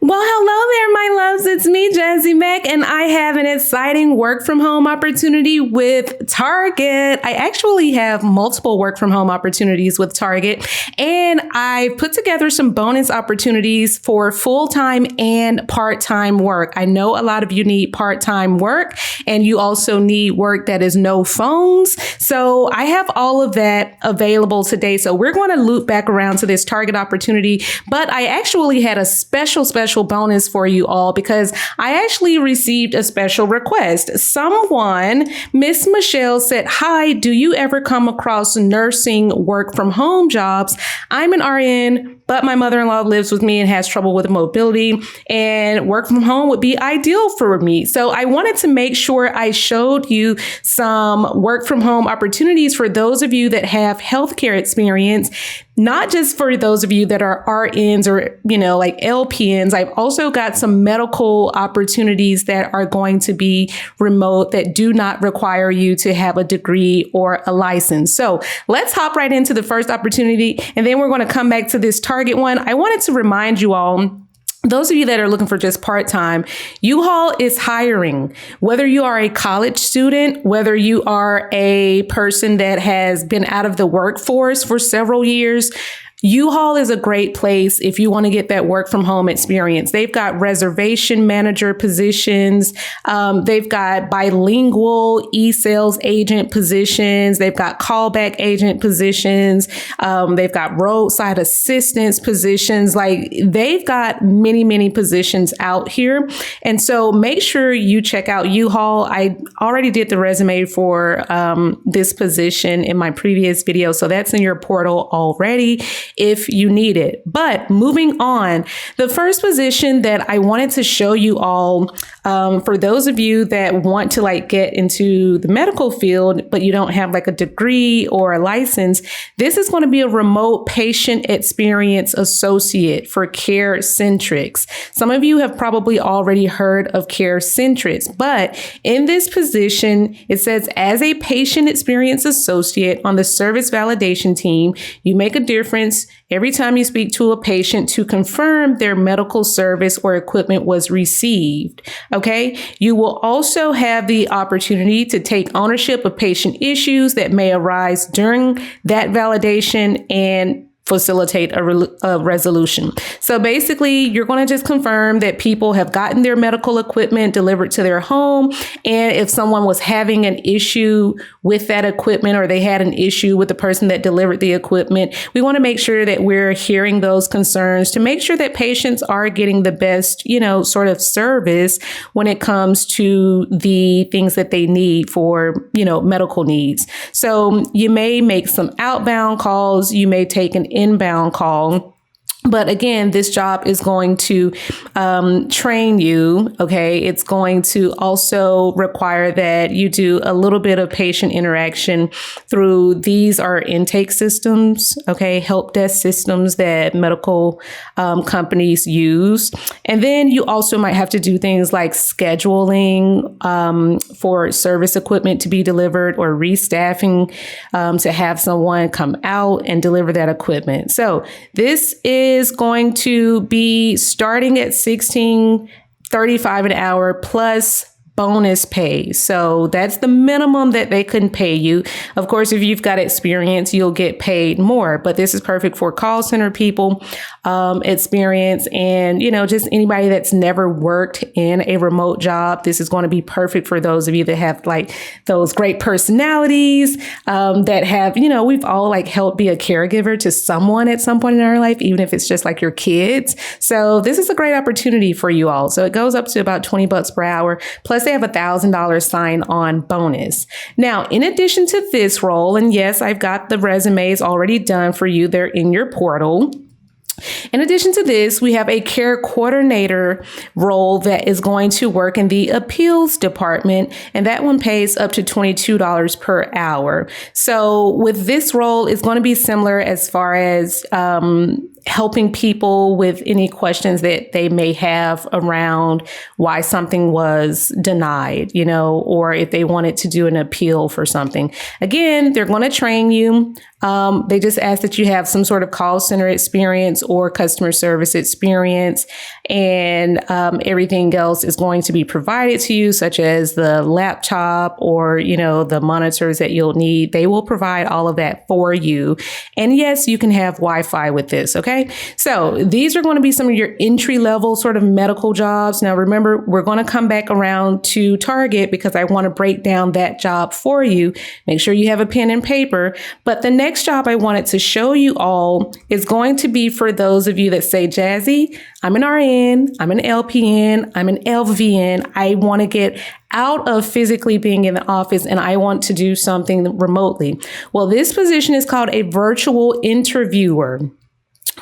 Well, hello there, my loves. It's me, Jazzy Mac, and I have an exciting work from home opportunity with Target. I actually have multiple work from home opportunities with Target, and I put together some bonus opportunities for full-time and part-time work. I know a lot of you need part-time work, and you also need work that is no phones. So I have all of that available today. So we're going to loop back around to this Target opportunity, but I actually had a special bonus for you all because I actually received a special request. Miss Michelle said, "Hi, do you ever come across nursing work from home jobs? I'm an RN, but my mother-in-law lives with me and has trouble with mobility, and work from home would be ideal for me." So I wanted to make sure I showed you some work from home opportunities for those of you that have healthcare experience, not just for those of you that are RNs or, like LPNs. I've also got some medical opportunities that are going to be remote that do not require you to have a degree or a license. So let's hop right into the first opportunity, and then we're going to come back to this Target one. I wanted to remind you all, those of you that are looking for just part-time, U-Haul is hiring. Whether you are a college student, whether you are a person that has been out of the workforce for several years, U-Haul is a great place if you want to get that work from home experience. They've got reservation manager positions. They've got bilingual e-sales agent positions. They've got callback agent positions. They've got roadside assistance positions. Like, they've got many positions out here. And so make sure you check out U-Haul. I already did the resume for this position in my previous video. So that's in your portal already if you need it. But moving on, the first position that I wanted to show you all, for those of you that want to get into the medical field, but you don't have a degree or a license, this is going to be a remote patient experience associate for CareCentrix. Some of you have probably already heard of CareCentrix, but in this position, it says, as a patient experience associate on the service validation team, you make a difference every time you speak to a patient to confirm their medical service or equipment was received. Okay. You will also have the opportunity to take ownership of patient issues that may arise during that validation and facilitate a resolution. So basically, you're going to just confirm that people have gotten their medical equipment delivered to their home. And if someone was having an issue with that equipment, or they had an issue with the person that delivered the equipment, we want to make sure that we're hearing those concerns to make sure that patients are getting the best, sort of service when it comes to the things that they need for, medical needs. So you may make some outbound calls. You may take an inbound call. But again, this job is going to train you. Okay. It's going to also require that you do a little bit of patient interaction through, these are intake systems. Okay. Help desk systems that medical companies use. And then you also might have to do things like scheduling for service equipment to be delivered, or restaffing to have someone come out and deliver that equipment. So this is going to be starting at $16.35 an hour plus bonus pay. So that's the minimum that they can pay you. Of course, if you've got experience, you'll get paid more, but this is perfect for call center people, experience, and, just anybody that's never worked in a remote job. This is going to be perfect for those of you that have those great personalities, that have, we've all helped be a caregiver to someone at some point in our life, even if it's just your kids. So this is a great opportunity for you all. So it goes up to about $20 per hour. Plus they have $1,000 sign-on bonus. Now, in addition to this role, and yes, I've got the resumes already done for you. They're in your portal. In addition to this, we have a care coordinator role that is going to work in the appeals department, and that one pays up to $22 per hour. So with this role, it's going to be similar as far as helping people with any questions that they may have around why something was denied, or if they wanted to do an appeal for something. Again, they're going to train you. They just ask that you have some sort of call center experience or customer service experience, and everything else is going to be provided to you, such as the laptop or, the monitors that you'll need. They will provide all of that for you. And yes, you can have Wi-Fi with this. Okay. So these are going to be some of your entry level sort of medical jobs. Now, remember, we're going to come back around to Target because I want to break down that job for you. Make sure you have a pen and paper. But the next job I wanted to show you all is going to be for those of you that say, Jazzy, I'm an RN, I'm an LPN, I'm an LVN. I want to get out of physically being in the office and I want to do something remotely. Well, this position is called a virtual interviewer.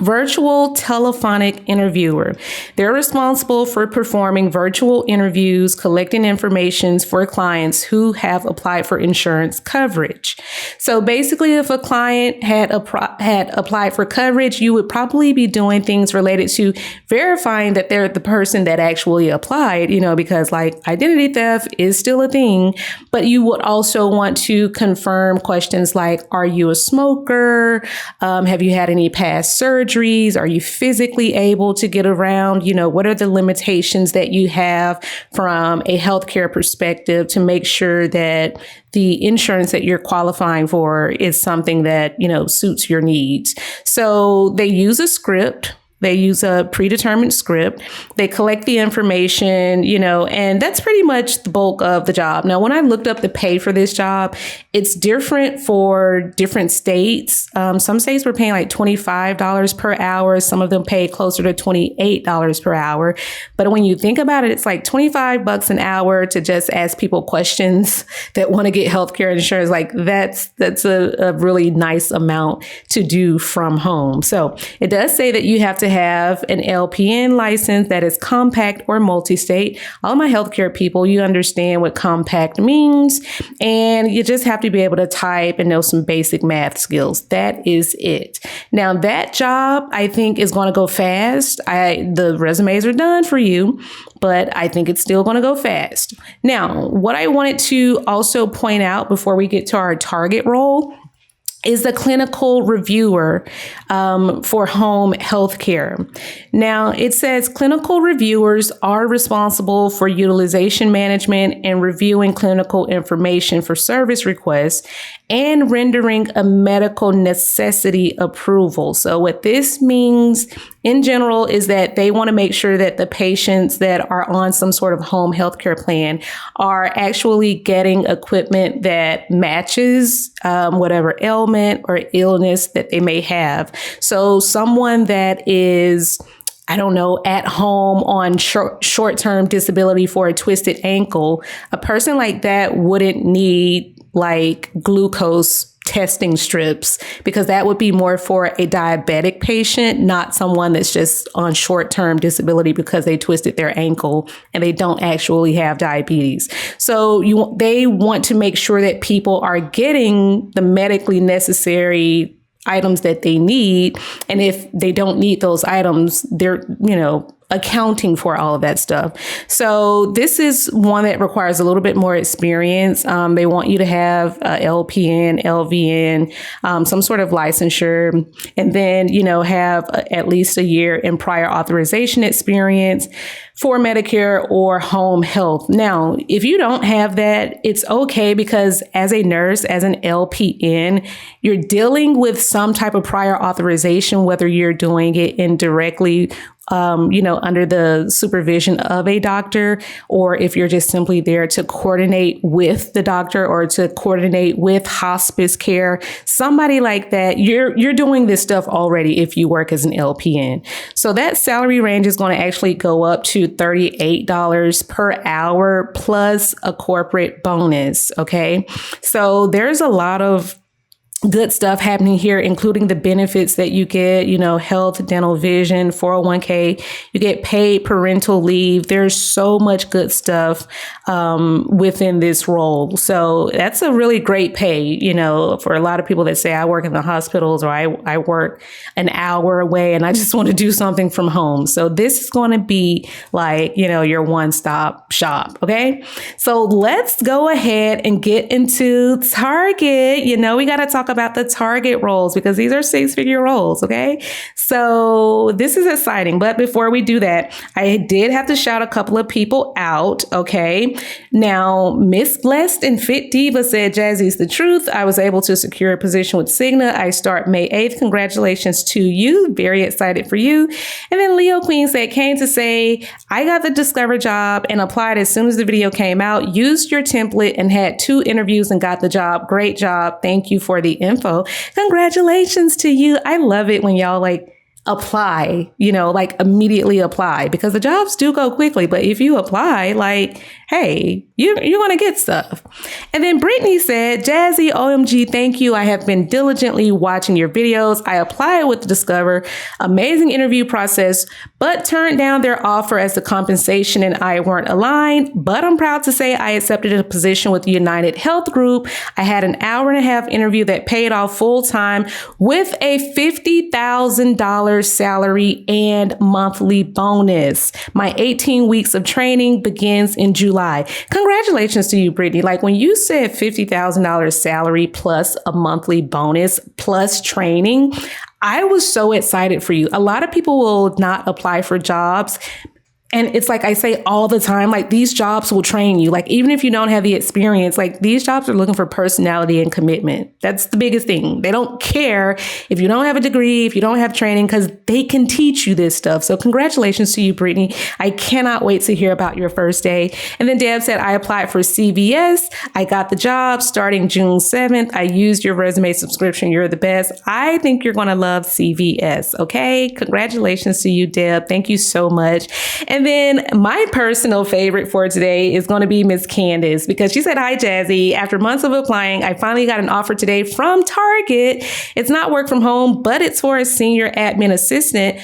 Virtual telephonic interviewer. They're responsible for performing virtual interviews, collecting information for clients who have applied for insurance coverage. So basically, if a client had applied for coverage, you would probably be doing things related to verifying that they're the person that actually applied, because identity theft is still a thing, but you would also want to confirm questions like, are you a smoker? Have you had any past surgeries? Are you physically able to get around? What are the limitations that you have from a healthcare perspective to make sure that the insurance that you're qualifying for is something that, suits your needs? So they use a script. They use a predetermined script. They collect the information, and that's pretty much the bulk of the job. Now, when I looked up the pay for this job, it's different for different states. Some states were paying like $25 per hour. Some of them pay closer to $28 per hour. But when you think about it, it's like $25 an hour to just ask people questions that want to get healthcare insurance. Like that's a really nice amount to do from home. So it does say that you have to have an LPN license that is compact or multi-state. All of my healthcare people, you understand what compact means, and you just have to be able to type and know some basic math skills. That is it. Now that job, I think, is going to go fast. The resumes are done for you, but I think it's still going to go fast. Now, what I wanted to also point out before we get to our target role is the clinical reviewer for home healthcare. Now, it says clinical reviewers are responsible for utilization management and reviewing clinical information for service requests and rendering a medical necessity approval. So what this means in general is that they want to make sure that the patients that are on some sort of home healthcare plan are actually getting equipment that matches whatever ailment or illness that they may have. So someone that is, I don't know, at home on short-term disability for a twisted ankle, a person like that wouldn't need like glucose testing strips, because that would be more for a diabetic patient, not someone that's just on short-term disability because they twisted their ankle and they don't actually have diabetes. So they want to make sure that people are getting the medically necessary items that they need. And if they don't need those items, they're, accounting for all of that stuff. So this is one that requires a little bit more experience. They want you to have LPN, LVN, some sort of licensure, and then, have at least a year in prior authorization experience for Medicare or home health. Now, if you don't have that, it's okay, because as a nurse, as an LPN, you're dealing with some type of prior authorization, whether you're doing it indirectly under the supervision of a doctor, or if you're just simply there to coordinate with the doctor or to coordinate with hospice care, somebody like that, you're doing this stuff already if you work as an LPN. So that salary range is going to actually go up to $38 per hour plus a corporate bonus. Okay. So there's a lot of good stuff happening here, including the benefits that you get, health, dental, vision, 401k, you get paid parental leave. There's so much good stuff within this role. So that's a really great pay, for a lot of people that say I work in the hospitals or I work an hour away and I just want to do something from home. So this is going to be like, your one-stop shop. Okay. So let's go ahead and get into Target. We got to talk about the Target roles because these are 6-figure roles. Okay. So this is exciting. But before we do that, I did have to shout a couple of people out. Okay. Now, Miss Blessed and Fit Diva said, Jazzy's the truth. I was able to secure a position with Cigna. I start May 8th. Congratulations to you. Very excited for you. And then Leo Queen said, came to say, I got the Discover job and applied as soon as the video came out, used your template and had 2 interviews and got the job. Great job. Thank you for the info. Congratulations to you. I love it when y'all apply, immediately apply because the jobs do go quickly. But if you apply, hey, you're going to get stuff. And then Brittany said, Jazzy, OMG, thank you. I have been diligently watching your videos. I applied with Discover. Amazing interview process, but turned down their offer as the compensation and I weren't aligned. But I'm proud to say I accepted a position with United Health Group. I had an hour-and-a-half interview that paid off full time with a $50,000 salary and monthly bonus. My 18 weeks of training begins in July. Congratulations to you, Brittany. When you said $50,000 salary plus a monthly bonus plus training, I was so excited for you. A lot of people will not apply for jobs. And it's like I say all the time, these jobs will train you. Even if you don't have the experience, these jobs are looking for personality and commitment. That's the biggest thing. They don't care if you don't have a degree, if you don't have training, because they can teach you this stuff. So congratulations to you, Brittany. I cannot wait to hear about your first day. And then Deb said, I applied for CVS. I got the job starting June 7th. I used your resume subscription. You're the best. I think you're going to love CVS. Okay. Congratulations to you, Deb. Thank you so much. And then my personal favorite for today is going to be Miss Candace because she said, hi, Jazzy. After months of applying, I finally got an offer today from Target. It's not work from home, but it's for a senior admin assistant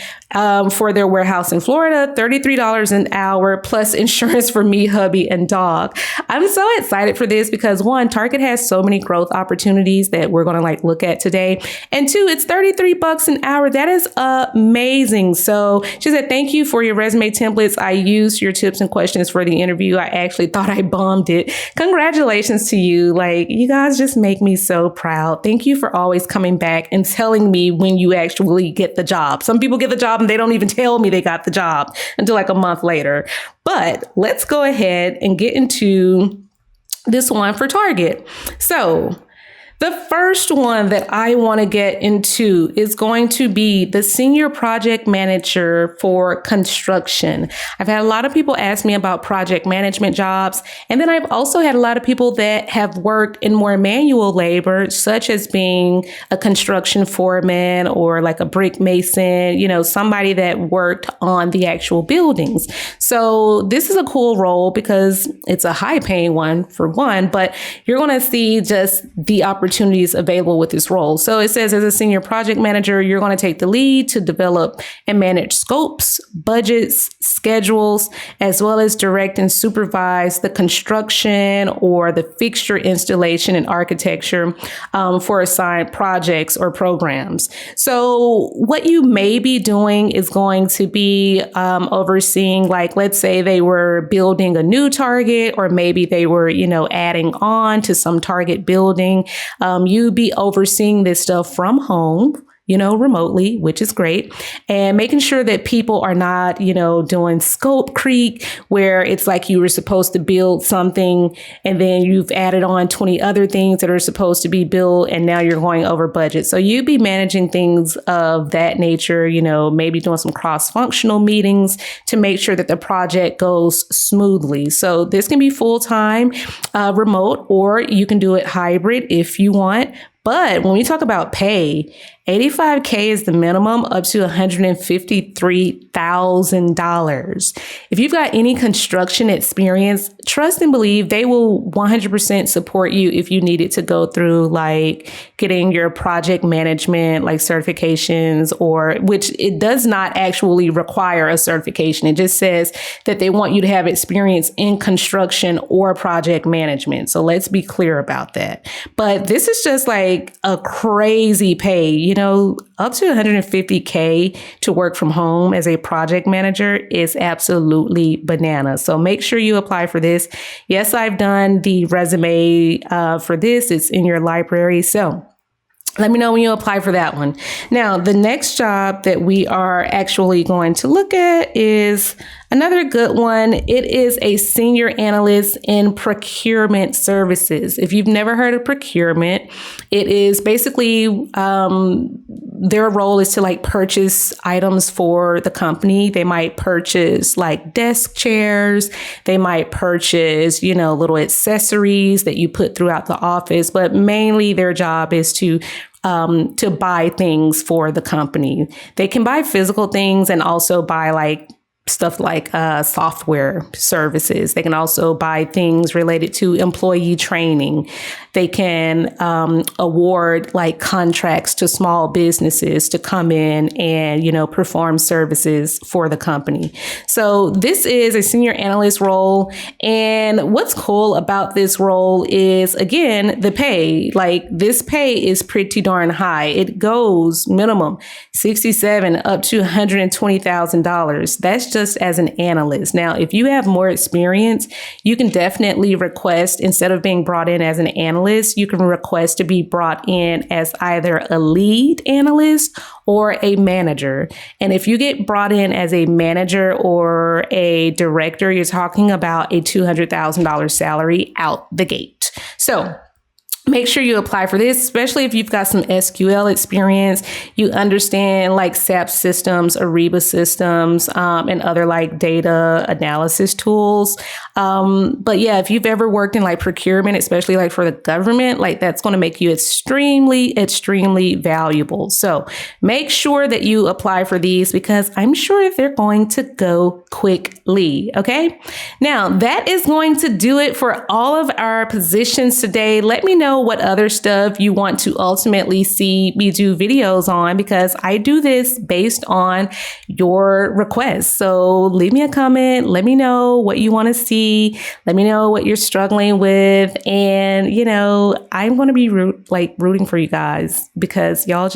for their warehouse in Florida, $33 an hour plus insurance for me, hubby, and dog. I'm so excited for this because 1, Target has so many growth opportunities that we're going to look at today. And 2, it's $33 an hour. That is amazing. So she said, thank you for your resume templates. I used your tips and questions for the interview. I actually thought I bombed it. Congratulations to you. You guys just make me so proud. Thank you for always coming back and telling me when you actually get the job. Some people get the job and they don't even tell me they got the job until a month later. But let's go ahead and get into this one for Target. So the first one that I want to get into is going to be the senior project manager for construction. I've had a lot of people ask me about project management jobs. And then I've also had a lot of people that have worked in more manual labor, such as being a construction foreman or a brick mason, somebody that worked on the actual buildings. So this is a cool role because it's a high paying one for one, but you're going to see just the opportunities available with this role. So it says as a senior project manager, you're going to take the lead to develop and manage scopes, budgets, schedules, as well as direct and supervise the construction or the fixture installation and architecture for assigned projects or programs. So what you may be doing is going to be overseeing, let's say they were building a new Target, or maybe they were, adding on to some Target building. You'd be overseeing this stuff from home, remotely, which is great. And making sure that people are not, doing scope creep, where it's you were supposed to build something and then you've added on 20 other things that are supposed to be built and now you're going over budget. So you'd be managing things of that nature, maybe doing some cross-functional meetings to make sure that the project goes smoothly. So this can be full-time, remote, or you can do it hybrid if you want. But when we talk about pay, $85K is the minimum, up to $153,000. If you've got any construction experience, trust and believe they will 100% support you if you needed to go through like getting your project management, like certifications, or which it does not actually require a certification. It just says that they want you to have experience in construction or project management. So let's be clear about that. But this is just like a crazy pay, you know, up to $150K to work from home as a project manager is absolutely bananas. So make sure you apply for this. Yes, I've done the resume for this. It's in your library. So let me know when you apply for that one. Now, the next job that we are actually going to look at is another good one. It is a senior analyst in procurement services. If you've never heard of procurement, it is basically their role is to like purchase items for the company. They might purchase like desk chairs. They might purchase, you know, little accessories that you put throughout the office, but mainly their job is to buy things for the company. They can buy physical things and also buy like stuff like software services. They can also buy things related to employee training. They can award like contracts to small businesses to come in and, you know, perform services for the company. So this is a senior analyst role. And what's cool about this role is, again, the pay. Like this pay is pretty darn high. It goes minimum $67,000 up to $120,000. That's just as an analyst. Now, if you have more experience, you can definitely request, instead of being brought in as an analyst, you can request to be brought in as either a lead analyst or a manager. And if you get brought in as a manager or a director, you're talking about a $200,000 salary out the gate. So make sure you apply for this, especially if you've got some SQL experience, you understand like SAP systems, Ariba systems, and other like data analysis tools. But yeah, if you've ever worked in like procurement, especially like for the government, like that's going to make you extremely, extremely valuable. So make sure that you apply for these because I'm sure they're going to go quickly. Okay. Now that is going to do it for all of our positions today. Let me know what other stuff you want to ultimately see me do videos on, because I do this based on your requests. So leave me a comment. Let me know what you want to see. Let me know what you're struggling with. And, you know, I'm going to be rooting for you guys because y'all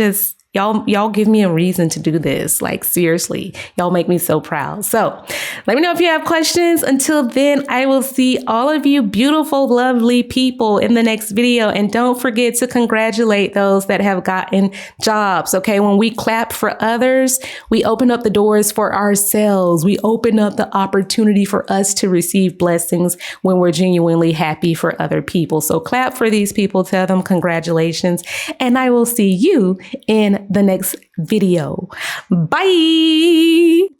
give me a reason to do this. Like, seriously, y'all make me so proud. So let me know if you have questions. Until then, I will see all of you beautiful, lovely people in the next video. And don't forget to congratulate those that have gotten jobs. Okay. When we clap for others, we open up the doors for ourselves. We open up the opportunity for us to receive blessings when we're genuinely happy for other people. So clap for these people, tell them congratulations, and I will see you in the next video. Bye.